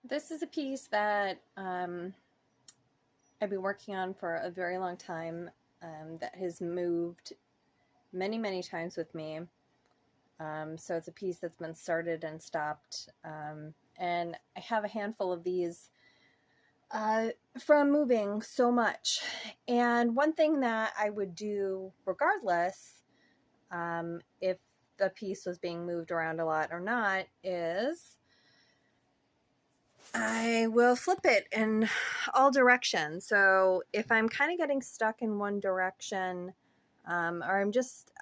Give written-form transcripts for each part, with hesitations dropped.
This is a piece that I've been working on for a very long time, that has moved many, many times with me. So it's a piece that's been started and stopped. And I have a handful of these uh, from moving so much. And one thing that I would do regardless, if the piece was being moved around a lot or not, is I will flip it in all directions. So if I'm kind of getting stuck in one direction, or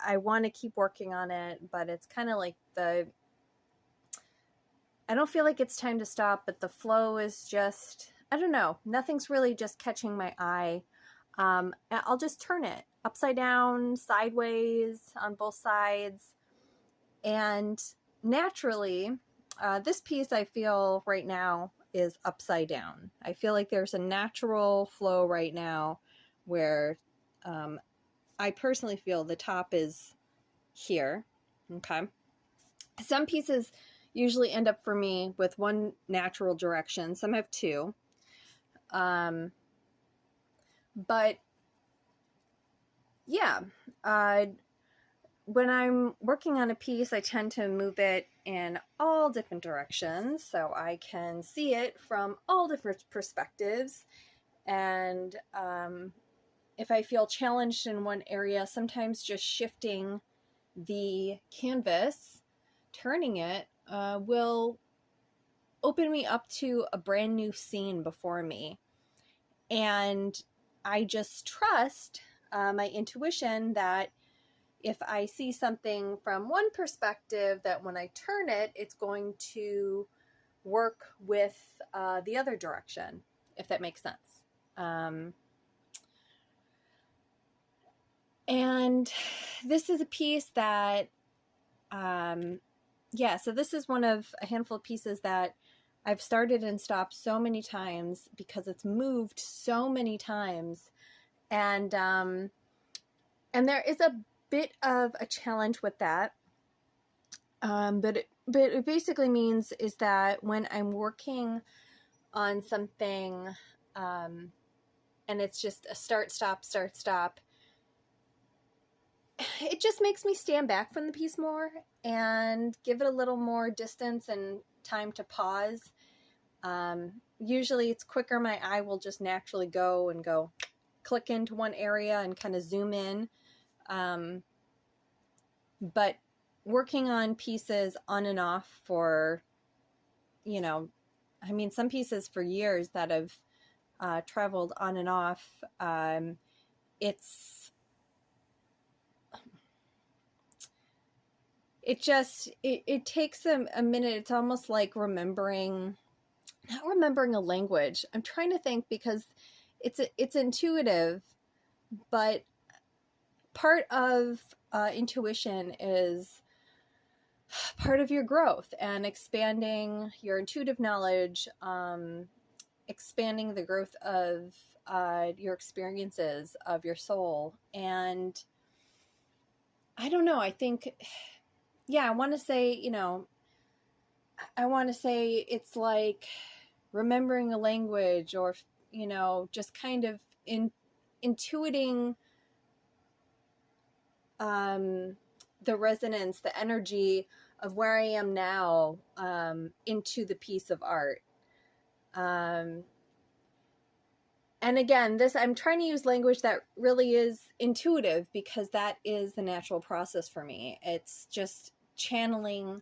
I want to keep working on it, but it's kind of like I don't feel like it's time to stop, but the flow is just, I don't know, nothing's really just catching my eye. I'll just turn it upside down, sideways, on both sides. And naturally, this piece I feel right now is upside down. I feel like there's a natural flow right now where I personally feel the top is here. Okay. Some pieces usually end up for me with one natural direction, some have two. But yeah, when I'm working on a piece, I tend to move it in all different directions so I can see it from all different perspectives. And if I feel challenged in one area, sometimes just shifting the canvas, turning it, will open me up to a brand new scene before me. And I just trust my intuition that if I see something from one perspective, that when I turn it, it's going to work with the other direction, if that makes sense. And this is a piece that, so this is one of a handful of pieces that I've started and stopped so many times because it's moved so many times. And there is a bit of a challenge with that. But it basically means is that when I'm working on something, and it's just a start, stop, it just makes me stand back from the piece more and give it a little more distance and time to pause. Usually it's quicker. My eye will just naturally go click into one area and kind of zoom in. But working on pieces on and off for, some pieces for years that have traveled on and off, it takes a minute. It's almost like not remembering a language. I'm trying to think because it's intuitive, but part of intuition is part of your growth and expanding your intuitive knowledge, expanding the growth of your experiences of your soul. And I don't know, I think, I want to say, it's like remembering a language, or, just kind of intuiting the resonance, the energy of where I am now, into the piece of art. And again, I'm trying to use language that really is intuitive because that is the natural process for me. It's just channeling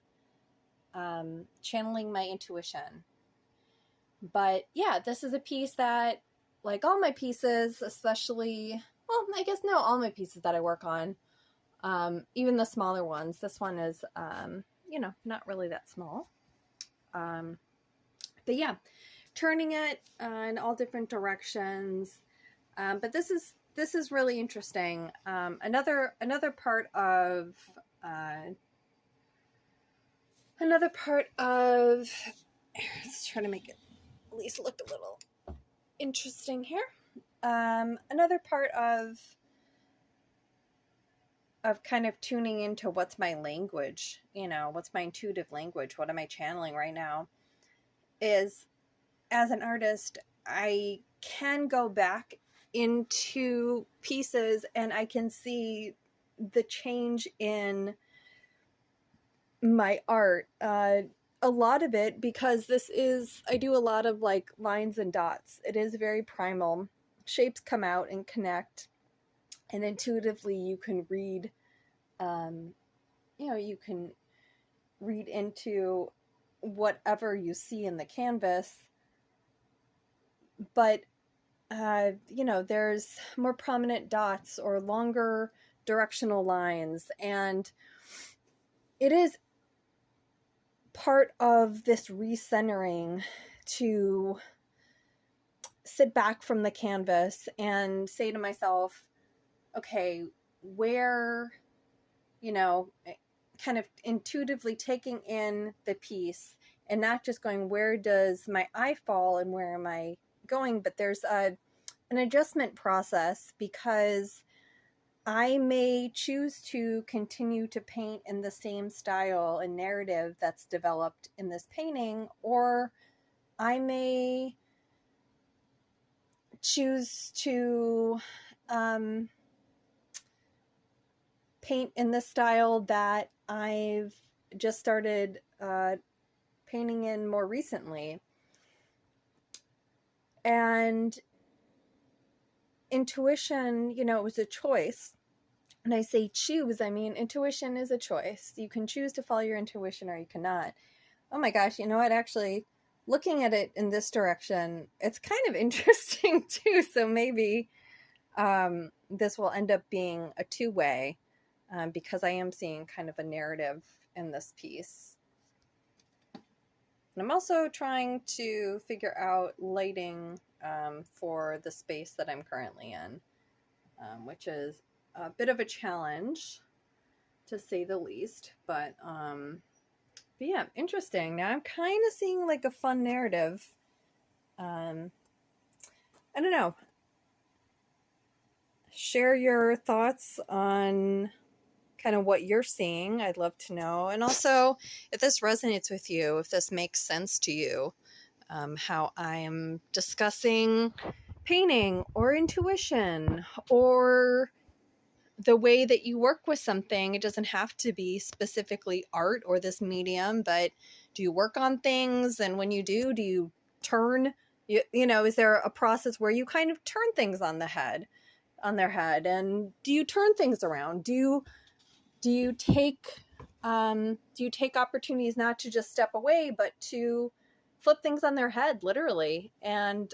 my intuition. But yeah, this is a piece that, like all my pieces, especially, well, I guess no, all my pieces that I work on, even the smaller ones, this one is, not really that small. But yeah, turning it in all different directions. But this is really interesting. Another part of let's try to make it at least look a little interesting here. Another part of kind of tuning into what's my language, what's my intuitive language, what am I channeling right now, is as an artist, I can go back into pieces and I can see the change in my art. A lot of it, because I do a lot of like lines and dots. It is very primal. Shapes come out and connect, and intuitively you can read, you can read into whatever you see in the canvas. But, there's more prominent dots or longer directional lines, and it is part of this recentering to sit back from the canvas and say to myself, okay, where, kind of intuitively taking in the piece and not just going, where does my eye fall and where am I going? But there's an adjustment process, because I may choose to continue to paint in the same style and narrative that's developed in this painting, or I may choose to paint in the style that I've just started painting in more recently. And intuition, it was a choice. And I say choose, I mean, intuition is a choice. You can choose to follow your intuition or you cannot. Oh my gosh, you know what? Actually, looking at it in this direction, it's kind of interesting too. So maybe this will end up being a two-way, because I am seeing kind of a narrative in this piece. And I'm also trying to figure out lighting for the space that I'm currently in, which is a bit of a challenge, to say the least. But yeah, interesting. Now I'm kind of seeing like a fun narrative. I don't know. Share your thoughts on kind of what you're seeing. I'd love to know. And also, if this resonates with you, if this makes sense to you, how I am discussing painting or intuition or the way that you work with something. It doesn't have to be specifically art or this medium, but do you work on things? And when you do you turn, is there a process where you kind of turn things on their head? And do you turn things around? Do you take opportunities not to just step away, but to flip things on their head, literally, and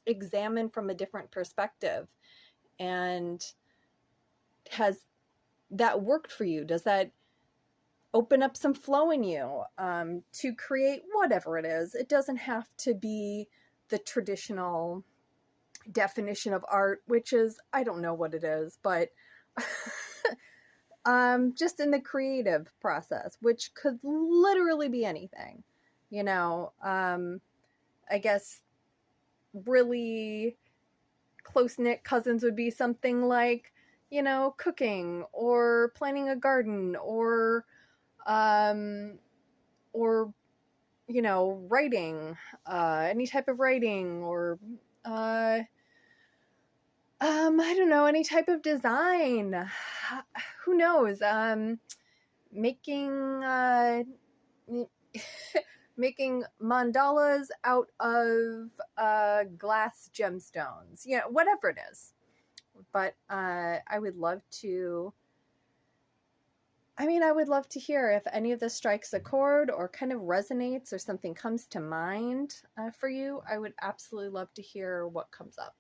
examine from a different perspective? And has that worked for you? Does that open up some flow in you to create whatever it is? It doesn't have to be the traditional definition of art, which is, I don't know what it is, but just in the creative process, which could literally be anything, I guess really close-knit cousins would be something like, cooking or planting a garden or writing, any type of writing, or I don't know, any type of design. Who knows? Making making mandalas out of glass gemstones. Whatever it is. But I would love to hear if any of this strikes a chord or kind of resonates or something comes to mind for you. I would absolutely love to hear what comes up.